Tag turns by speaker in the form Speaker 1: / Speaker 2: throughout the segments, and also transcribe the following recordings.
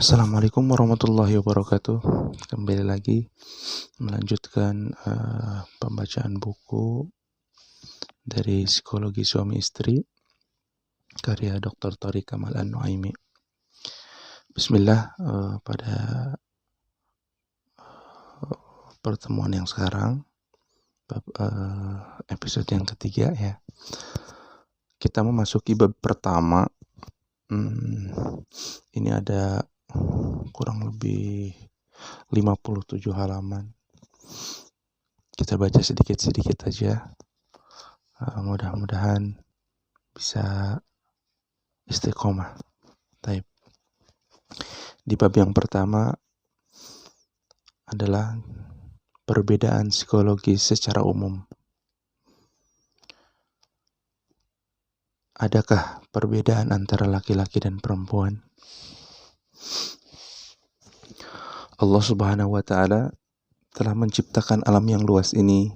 Speaker 1: Assalamualaikum warahmatullahi wabarakatuh. Kembali lagi melanjutkan pembacaan buku dari Psikologi Suami Istri karya Dr. Thariq Kamal An-Nuaimi. Bismillah, pada pertemuan yang sekarang, episode yang ketiga ya, kita memasuki bab pertama. Ini ada kurang lebih 57 halaman. Kita baca sedikit-sedikit aja. Mudah-mudahan bisa istiqomah. Taib. Di bab yang pertama adalah perbedaan psikologis secara umum. Adakah perbedaan antara laki-laki dan perempuan? Allah Subhanahu wa Ta'ala telah menciptakan alam yang luas ini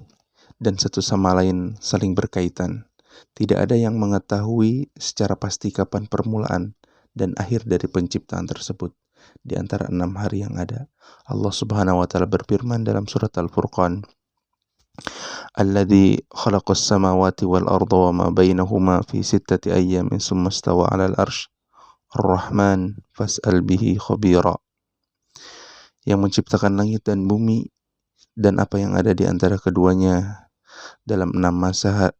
Speaker 1: dan satu sama lain saling berkaitan. Tidak ada yang mengetahui secara pasti kapan permulaan dan akhir dari penciptaan tersebut. Di antara 6 hari yang ada, Allah Subhanahu wa Ta'ala berfirman dalam surat Al-Furqan, Alladzi khalaqas samawati wal arda wa ma bainahuma fi 6 ayyamin tsumma istawa 'alal arsy Ar-Rahman fas'al bihi khabira. Yang menciptakan langit dan bumi dan apa yang ada di antara keduanya dalam 6 masa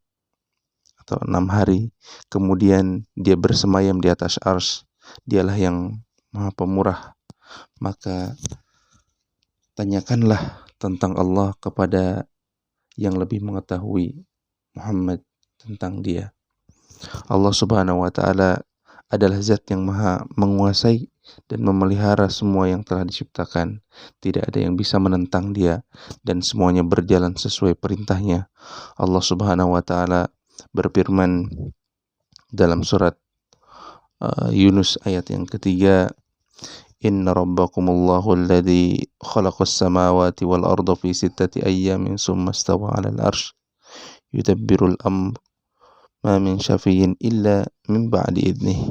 Speaker 1: atau 6 hari, kemudian dia bersemayam di atas arsy. Dialah yang Maha Pemurah. Maka tanyakanlah tentang Allah kepada yang lebih mengetahui, Muhammad, tentang dia. Allah Subhanahu wa Ta'ala adalah zat yang maha menguasai dan memelihara semua yang telah diciptakan. Tidak ada yang bisa menentang dia dan semuanya berjalan sesuai perintahnya. Allah Subhanahu wa Ta'ala berfirman dalam surat Yunus ayat yang ketiga, Inna rabbakumullahu alladhi khalaqas samawati wal arda fi 6 ayyamin tsumma istawa 'alal arsy yudabbirul amr ma min syafi'in illa min ba'di idnih.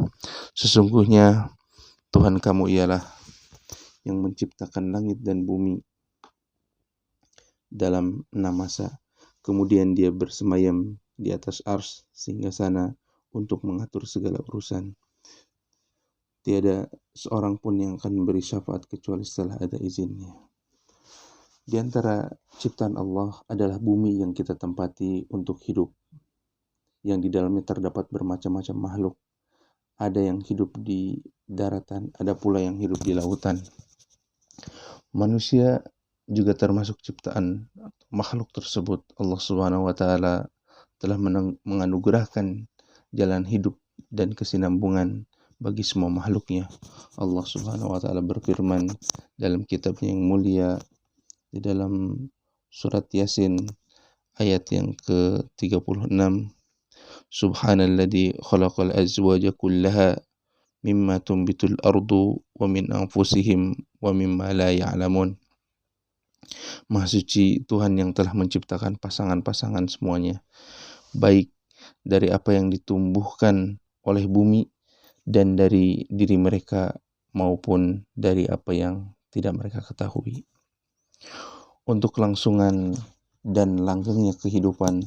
Speaker 1: Sesungguhnya Tuhan kamu ialah yang menciptakan langit dan bumi dalam 6 masa. Kemudian dia bersemayam di atas arsy singgasana untuk mengatur segala urusan. Tiada seorang pun yang akan memberi syafaat kecuali setelah ada izinnya. Di antara ciptaan Allah adalah bumi yang kita tempati untuk hidup, yang di dalamnya terdapat bermacam-macam makhluk. Ada yang hidup di daratan, ada pula yang hidup di lautan. Manusia juga termasuk ciptaan makhluk tersebut. Allah Subhanahu wa Ta'ala telah menganugerahkan jalan hidup dan kesinambungan bagi semua makhluknya. Allah Subhanahu wa Ta'ala berfirman dalam kitabnya yang mulia di dalam surat Yasin ayat yang ke-36, Subhanalladzi khalaqal azwaja kullaha mimma tumbitul ardu wa min anfusihim wa mimma la ya'lamun. Maha suci Tuhan yang telah menciptakan pasangan-pasangan semuanya, baik dari apa yang ditumbuhkan oleh bumi dan dari diri mereka maupun dari apa yang tidak mereka ketahui. Untuk kelangsungan dan langgengnya kehidupan,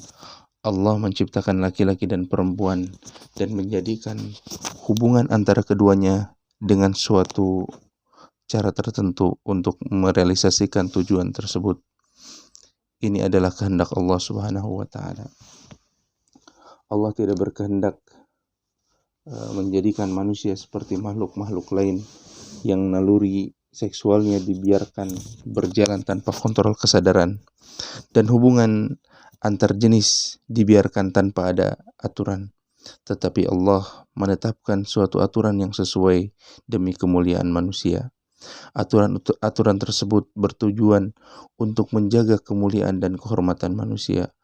Speaker 1: Allah menciptakan laki-laki dan perempuan dan menjadikan hubungan antara keduanya dengan suatu cara tertentu untuk merealisasikan tujuan tersebut. Ini adalah kehendak Allah Subhanahu wa Ta'ala. Allah tidak berkehendak menjadikan manusia seperti makhluk-makhluk lain yang naluri seksualnya dibiarkan berjalan tanpa kontrol kesadaran dan hubungan antar jenis dibiarkan tanpa ada aturan. Tetapi Allah menetapkan suatu aturan yang sesuai demi kemuliaan manusia. Aturan tersebut bertujuan untuk menjaga kemuliaan dan kehormatan manusia.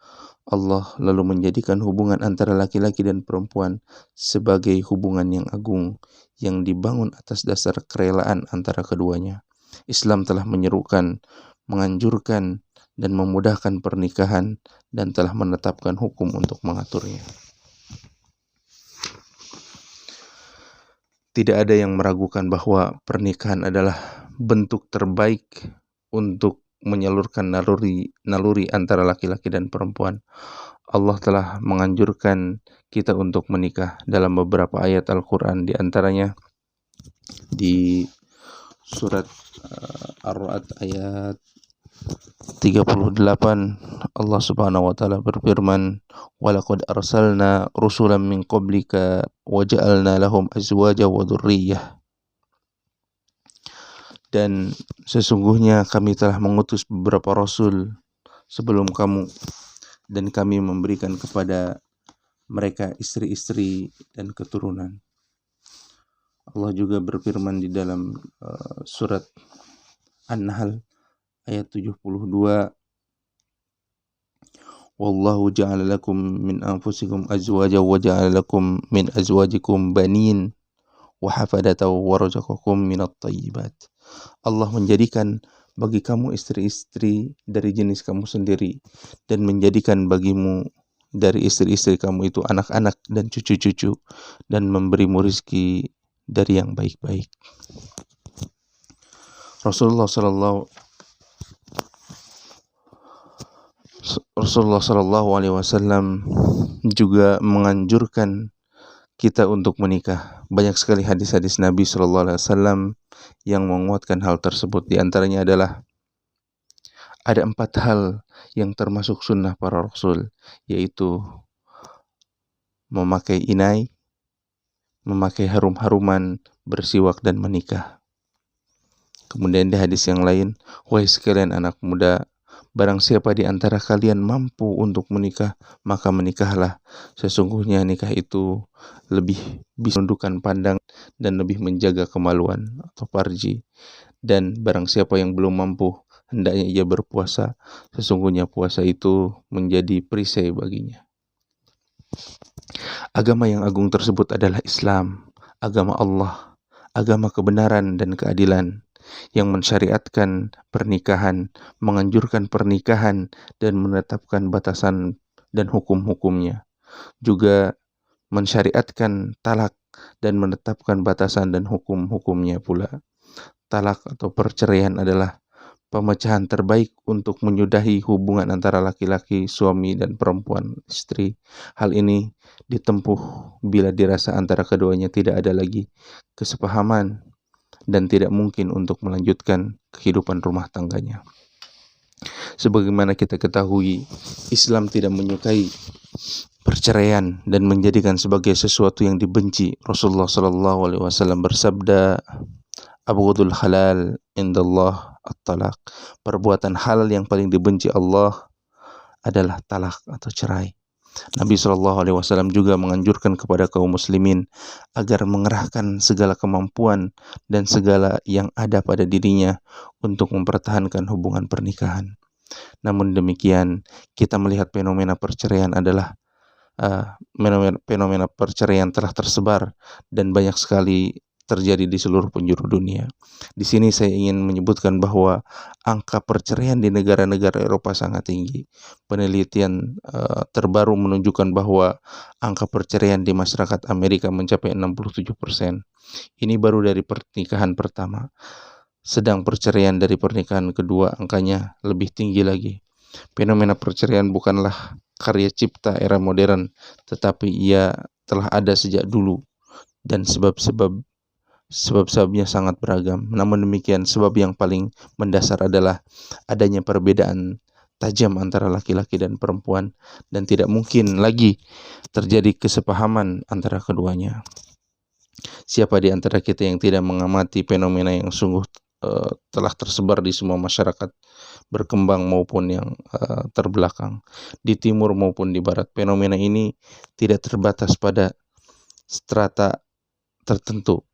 Speaker 1: Allah lalu menjadikan hubungan antara laki-laki dan perempuan sebagai hubungan yang agung yang dibangun atas dasar kerelaan antara keduanya. Islam telah menyerukan, menganjurkan, dan memudahkan pernikahan dan telah menetapkan hukum untuk mengaturnya. Tidak ada yang meragukan bahwa pernikahan adalah bentuk terbaik untuk menyalurkan naluri antara laki-laki dan perempuan. Allah telah menganjurkan kita untuk menikah dalam beberapa ayat Al-Quran, di antaranya di surat Ar-Ra'd ayat 38, Allah Subhanahu wa taala berfirman, "Walaqad arsalna rusulan min qablika wa ja'alna lahum azwaja wa dzurriyyah." Dan sesungguhnya kami telah mengutus beberapa rasul sebelum kamu, dan kami memberikan kepada mereka istri-istri dan keturunan. Allah juga berfirman di dalam surat An-Nahl ayat 72, "Wallahu ja'ala lakum min anfusikum azwaja wa ja'ala lakum min azwajikum banin wa hafadatan wa razaqakum minat thayyibat." Allah menjadikan bagi kamu istri-istri dari jenis kamu sendiri, dan menjadikan bagimu dari istri-istri kamu itu anak-anak dan cucu-cucu, dan memberimu rezeki dari yang baik-baik. Rasulullah Sallallahu Alaihi Wasallam juga menganjurkan kita untuk menikah. Banyak sekali hadis-hadis Nabi Sallallahu Alaihi Wasallam yang menguatkan hal tersebut. Di antaranya adalah ada 4 hal yang termasuk sunnah para Rasul, yaitu memakai inai, memakai harum-haruman, bersiwak, dan menikah. Kemudian di hadis yang lain, "Wahai sekalian anak muda, barang siapa di antara kalian mampu untuk menikah, maka menikahlah. Sesungguhnya nikah itu lebih bisa menundukkan pandang dan lebih menjaga kemaluan atau farji. Dan barang siapa yang belum mampu, hendaknya ia berpuasa. Sesungguhnya puasa itu menjadi perisai baginya." Agama yang agung tersebut adalah Islam, agama Allah, agama kebenaran dan keadilan, yang mensyariatkan pernikahan, menganjurkan pernikahan, dan menetapkan batasan dan hukum-hukumnya. Juga mensyariatkan talak dan menetapkan batasan dan hukum-hukumnya pula. Talak atau perceraian adalah pemecahan terbaik untuk menyudahi hubungan antara laki-laki, suami, dan perempuan, istri. Hal ini ditempuh bila dirasa antara keduanya tidak ada lagi kesepahaman dan tidak mungkin untuk melanjutkan kehidupan rumah tangganya. Sebagaimana kita ketahui, Islam tidak menyukai perceraian dan menjadikan sebagai sesuatu yang dibenci. Rasulullah Sallallahu Alaihi Wasallam bersabda, "Abghadul halal indallah at-talaq." Perbuatan halal yang paling dibenci Allah adalah talak atau cerai. Nabi SAW juga menganjurkan kepada kaum muslimin agar mengerahkan segala kemampuan dan segala yang ada pada dirinya untuk mempertahankan hubungan pernikahan. Namun demikian, kita melihat fenomena perceraian adalah fenomena perceraian telah tersebar dan banyak sekali terjadi di seluruh penjuru dunia. Di sini saya ingin menyebutkan bahwa angka perceraian di negara-negara Eropa sangat tinggi. Penelitian terbaru menunjukkan bahwa angka perceraian di masyarakat Amerika mencapai 67%. Ini baru dari pernikahan pertama. Sedang perceraian dari pernikahan kedua angkanya lebih tinggi lagi. Fenomena perceraian bukanlah karya cipta era modern, tetapi ia telah ada sejak dulu, dan sebab-sebabnya sangat beragam. Namun demikian, sebab yang paling mendasar adalah adanya perbedaan tajam antara laki-laki dan perempuan, dan tidak mungkin lagi terjadi kesepahaman antara keduanya. Siapa di antara kita yang tidak mengamati fenomena yang sungguh telah tersebar di semua masyarakat berkembang maupun yang terbelakang, di timur maupun di barat? Fenomena ini tidak terbatas pada strata tertentu.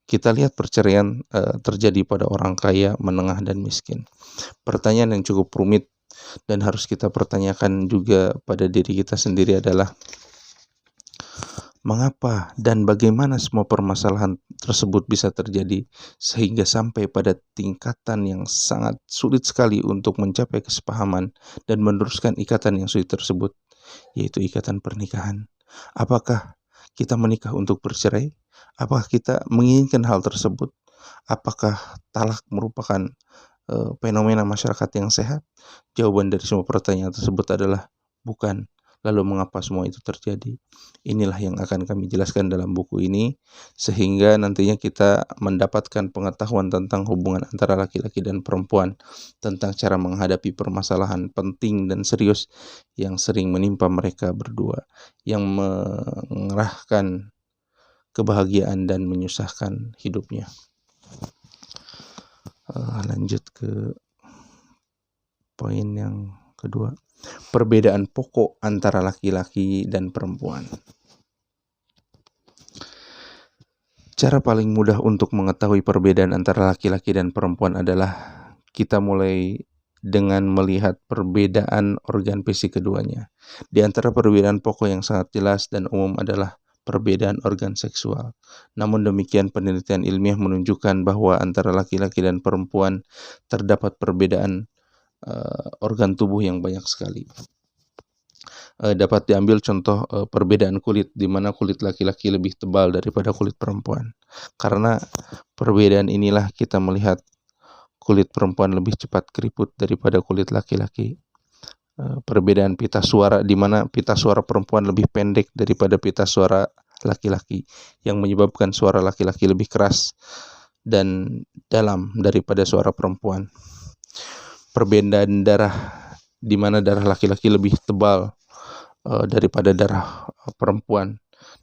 Speaker 1: Kita lihat perceraian terjadi pada orang kaya, menengah, dan miskin. Pertanyaan yang cukup rumit dan harus kita pertanyakan juga pada diri kita sendiri adalah, mengapa dan bagaimana semua permasalahan tersebut bisa terjadi sehingga sampai pada tingkatan yang sangat sulit sekali untuk mencapai kesepahaman dan meneruskan ikatan yang sulit tersebut, yaitu ikatan pernikahan? Apakah kita menikah untuk bercerai Apakah kita menginginkan hal tersebut? Apakah talak merupakan fenomena masyarakat yang sehat? Jawaban dari semua pertanyaan tersebut adalah bukan. Lalu mengapa semua itu terjadi? Inilah yang akan kami jelaskan dalam buku ini, sehingga nantinya kita mendapatkan pengetahuan tentang hubungan antara laki-laki dan perempuan, tentang cara menghadapi permasalahan penting dan serius yang sering menimpa mereka berdua, yang mengerahkan kebahagiaan dan menyusahkan hidupnya. Lanjut ke poin yang kedua, perbedaan pokok antara laki-laki dan perempuan. Cara paling mudah untuk mengetahui perbedaan antara laki-laki dan perempuan adalah kita mulai dengan melihat perbedaan organ fisik keduanya. Di antara perbedaan pokok yang sangat jelas dan umum adalah perbedaan organ seksual. Namun demikian, penelitian ilmiah menunjukkan bahwa antara laki-laki dan perempuan terdapat perbedaan organ tubuh yang banyak sekali. Dapat diambil contoh perbedaan kulit, di mana kulit laki-laki lebih tebal daripada kulit perempuan. Karena perbedaan inilah kita melihat kulit perempuan lebih cepat keriput daripada kulit laki-laki. Perbedaan pita suara, di mana pita suara perempuan lebih pendek daripada pita suara laki-laki, yang menyebabkan suara laki-laki lebih keras dan dalam daripada suara perempuan. Perbedaan darah, di mana darah laki-laki lebih tebal daripada darah perempuan,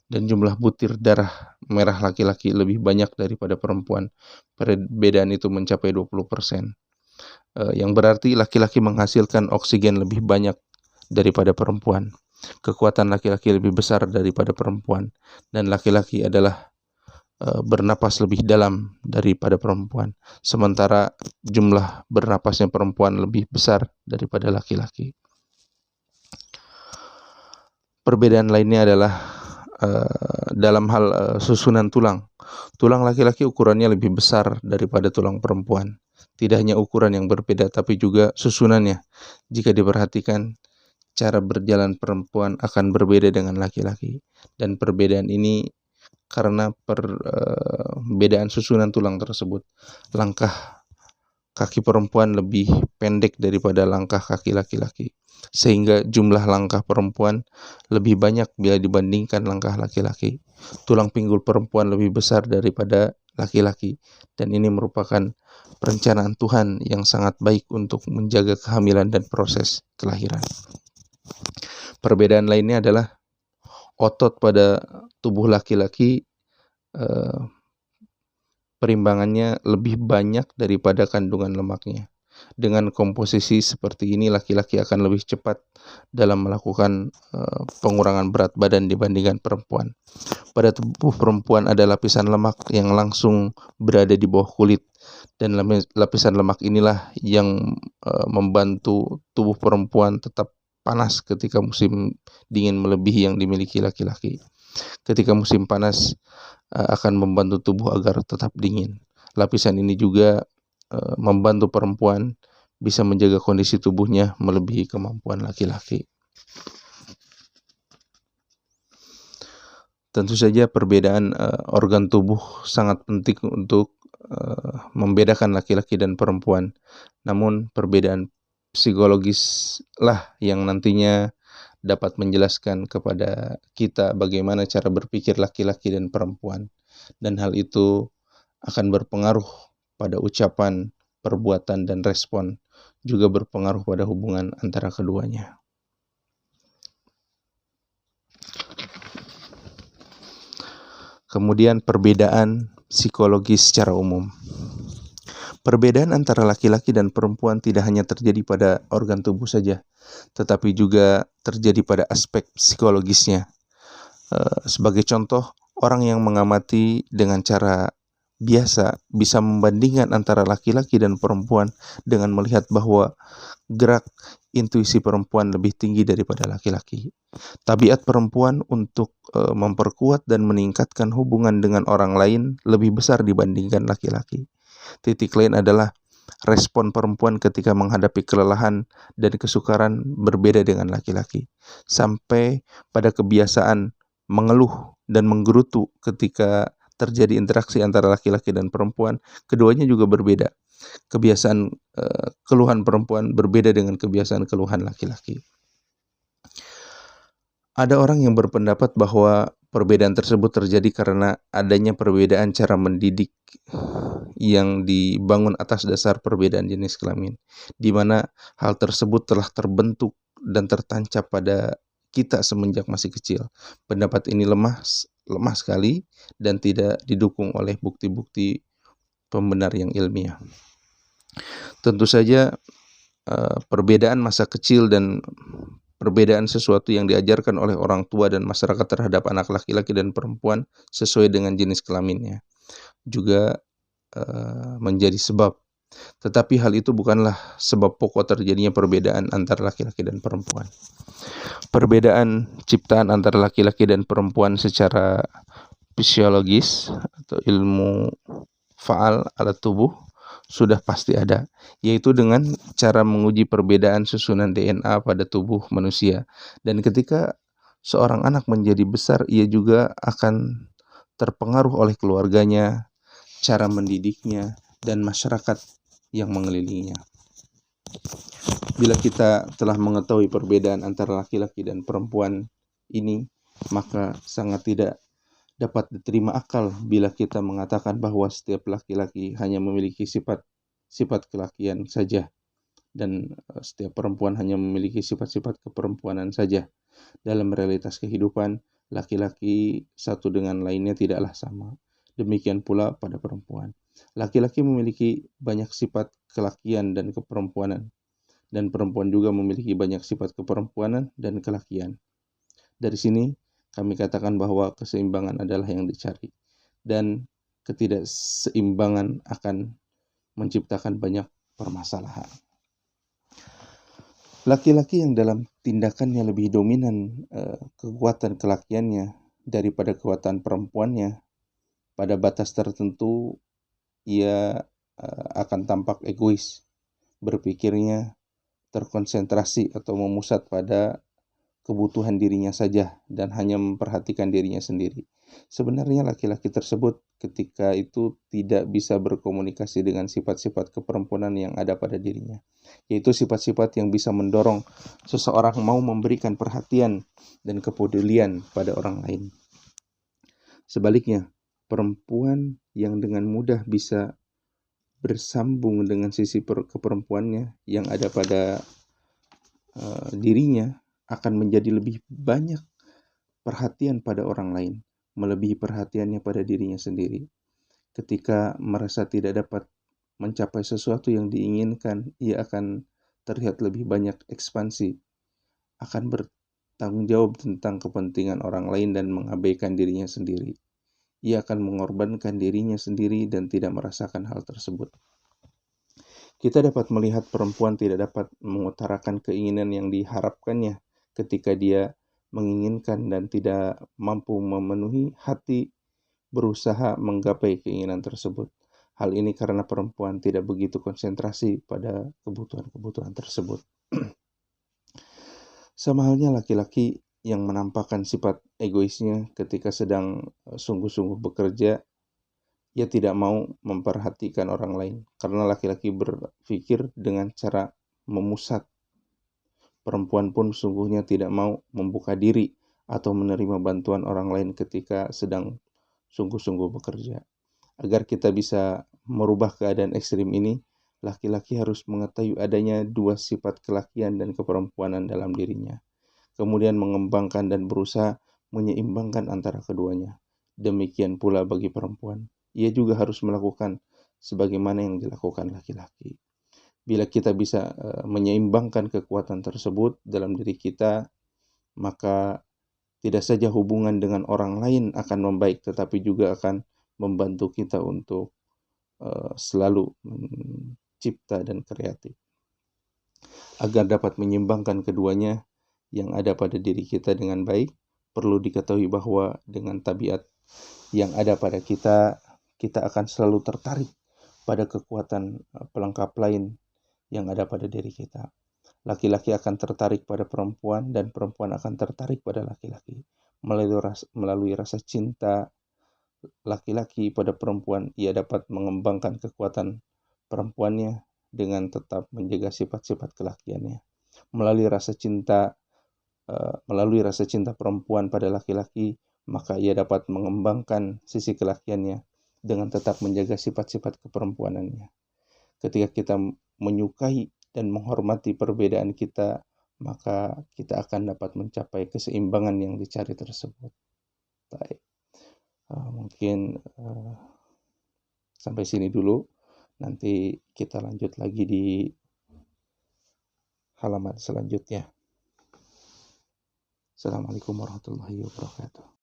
Speaker 1: dan jumlah butir darah merah laki-laki lebih banyak daripada perempuan. Perbedaan itu mencapai 20%. Yang berarti laki-laki menghasilkan oksigen lebih banyak daripada perempuan. Kekuatan laki-laki lebih besar daripada perempuan, dan laki-laki adalah bernapas lebih dalam daripada perempuan, sementara jumlah bernapasnya perempuan lebih besar daripada laki-laki. Perbedaan lainnya adalah dalam hal susunan tulang. Tulang laki-laki ukurannya lebih besar daripada tulang perempuan. Tidak hanya ukuran yang berbeda, tapi juga susunannya. Jika diperhatikan, cara berjalan perempuan akan berbeda dengan laki-laki. Dan perbedaan ini karena perbedaan susunan tulang tersebut. Langkah kaki perempuan lebih pendek daripada langkah kaki laki-laki, sehingga jumlah langkah perempuan lebih banyak bila dibandingkan langkah laki-laki. Tulang pinggul perempuan lebih besar daripada laki-laki, dan ini merupakan perencanaan Tuhan yang sangat baik untuk menjaga kehamilan dan proses kelahiran. Perbedaan lainnya adalah otot pada tubuh laki-laki perimbangannya lebih banyak daripada kandungan lemaknya. Dengan komposisi seperti ini, laki-laki akan lebih cepat dalam melakukan pengurangan berat badan dibandingkan perempuan. Pada tubuh perempuan ada lapisan lemak yang langsung berada di bawah kulit, dan lapisan lemak inilah yang membantu tubuh perempuan tetap panas ketika musim dingin melebihi yang dimiliki laki-laki. Ketika musim panas akan membantu tubuh agar tetap dingin. Lapisan ini juga membantu perempuan bisa menjaga kondisi tubuhnya melebihi kemampuan laki-laki. Tentu saja perbedaan organ tubuh sangat penting untuk membedakan laki-laki dan perempuan. Namun perbedaan psikologis lah yang nantinya dapat menjelaskan kepada kita bagaimana cara berpikir laki-laki dan perempuan. Dan hal itu akan berpengaruh pada ucapan, perbuatan, dan respon, juga berpengaruh pada hubungan antara keduanya. Kemudian perbedaan psikologis secara umum. Perbedaan antara laki-laki dan perempuan tidak hanya terjadi pada organ tubuh saja, tetapi juga terjadi pada aspek psikologisnya. Sebagai contoh, orang yang mengamati dengan cara biasa bisa membandingkan antara laki-laki dan perempuan dengan melihat bahwa gerak intuisi perempuan lebih tinggi daripada laki-laki. Tabiat perempuan untuk memperkuat dan meningkatkan hubungan dengan orang lain lebih besar dibandingkan laki-laki. Titik lain adalah respon perempuan ketika menghadapi kelelahan dan kesukaran berbeda dengan laki-laki, sampai pada kebiasaan mengeluh dan menggerutu ketika terjadi interaksi antara laki-laki dan perempuan, keduanya juga berbeda. Kebiasaan keluhan perempuan berbeda dengan kebiasaan keluhan laki-laki. Ada orang yang berpendapat bahwa perbedaan tersebut terjadi karena adanya perbedaan cara mendidik yang dibangun atas dasar perbedaan jenis kelamin, di mana hal tersebut telah terbentuk dan tertancap pada kita semenjak masih kecil. Pendapat ini lemah sekali dan tidak didukung oleh bukti-bukti pembenar yang ilmiah. Tentu saja perbedaan masa kecil dan perbedaan sesuatu yang diajarkan oleh orang tua dan masyarakat terhadap anak laki-laki dan perempuan sesuai dengan jenis kelaminnya juga menjadi sebab. Tetapi hal itu bukanlah sebab pokok terjadinya perbedaan antara laki-laki dan perempuan. Perbedaan ciptaan antara laki-laki dan perempuan secara fisiologis atau ilmu faal alat tubuh sudah pasti ada, yaitu dengan cara menguji perbedaan susunan DNA pada tubuh manusia. Dan ketika seorang anak menjadi besar, ia juga akan terpengaruh oleh keluarganya, cara mendidiknya, dan masyarakat yang mengelilinginya. Bila kita telah mengetahui perbedaan antara laki-laki dan perempuan ini, maka sangat tidak dapat diterima akal bila kita mengatakan bahwa setiap laki-laki hanya memiliki sifat kelakian saja dan setiap perempuan hanya memiliki sifat-sifat keperempuanan saja. Dalam realitas kehidupan, laki-laki satu dengan lainnya tidaklah sama. Demikian pula pada perempuan. Laki-laki memiliki banyak sifat kelakian dan keperempuanan, dan perempuan juga memiliki banyak sifat keperempuanan dan kelakian. Dari sini kami katakan bahwa keseimbangan adalah yang dicari, dan ketidakseimbangan akan menciptakan banyak permasalahan. Laki-laki yang dalam tindakannya lebih dominan kekuatan kelakiannya daripada kekuatan perempuannya, pada batas tertentu ia akan tampak egois, berpikirnya terkonsentrasi atau memusat pada kebutuhan dirinya saja dan hanya memperhatikan dirinya sendiri. Sebenarnya laki-laki tersebut ketika itu tidak bisa berkomunikasi dengan sifat-sifat keperempuanan yang ada pada dirinya, yaitu sifat-sifat yang bisa mendorong seseorang mau memberikan perhatian dan kepedulian pada orang lain. Sebaliknya, perempuan yang dengan mudah bisa bersambung dengan sisi keperempuannya yang ada pada dirinya akan menjadi lebih banyak perhatian pada orang lain, melebihi perhatiannya pada dirinya sendiri. Ketika merasa tidak dapat mencapai sesuatu yang diinginkan, ia akan terlihat lebih banyak ekspansi, akan bertanggung jawab tentang kepentingan orang lain dan mengabaikan dirinya sendiri. Ia akan mengorbankan dirinya sendiri dan tidak merasakan hal tersebut. Kita dapat melihat perempuan tidak dapat mengutarakan keinginan yang diharapkannya ketika dia menginginkan dan tidak mampu memenuhi hati berusaha menggapai keinginan tersebut. Hal ini karena perempuan tidak begitu konsentrasi pada kebutuhan-kebutuhan tersebut. Sama halnya laki-laki yang menampakkan sifat egoisnya ketika sedang sungguh-sungguh bekerja, ia tidak mau memperhatikan orang lain karena laki-laki berpikir dengan cara memusat. Perempuan pun sungguhnya tidak mau membuka diri atau menerima bantuan orang lain ketika sedang sungguh-sungguh bekerja. Agar kita bisa merubah keadaan ekstrim ini, laki-laki harus mengetahui adanya dua sifat kelakian dan keperempuanan dalam dirinya, kemudian mengembangkan dan berusaha menyeimbangkan antara keduanya. Demikian pula bagi perempuan, ia juga harus melakukan sebagaimana yang dilakukan laki-laki. Bila kita bisa menyeimbangkan kekuatan tersebut dalam diri kita, maka tidak saja hubungan dengan orang lain akan membaik, tetapi juga akan membantu kita untuk selalu mencipta dan kreatif. Agar dapat menyeimbangkan keduanya yang ada pada diri kita dengan baik, perlu diketahui bahwa dengan tabiat yang ada pada kita, kita akan selalu tertarik pada kekuatan pelengkap lain yang ada pada diri kita. Laki-laki akan tertarik pada perempuan dan perempuan akan tertarik pada laki-laki melalui rasa cinta, laki-laki pada perempuan, ia dapat mengembangkan kekuatan perempuannya dengan tetap menjaga sifat-sifat kelakiannya. Melalui rasa cinta perempuan pada laki-laki, maka ia dapat mengembangkan sisi kelakiannya dengan tetap menjaga sifat-sifat keperempuanannya. Ketika kita menyukai dan menghormati perbedaan kita, maka kita akan dapat mencapai keseimbangan yang dicari tersebut. Baik. Mungkin sampai sini dulu. Nanti kita lanjut lagi di halaman selanjutnya. Assalamualaikum warahmatullahi wabarakatuh.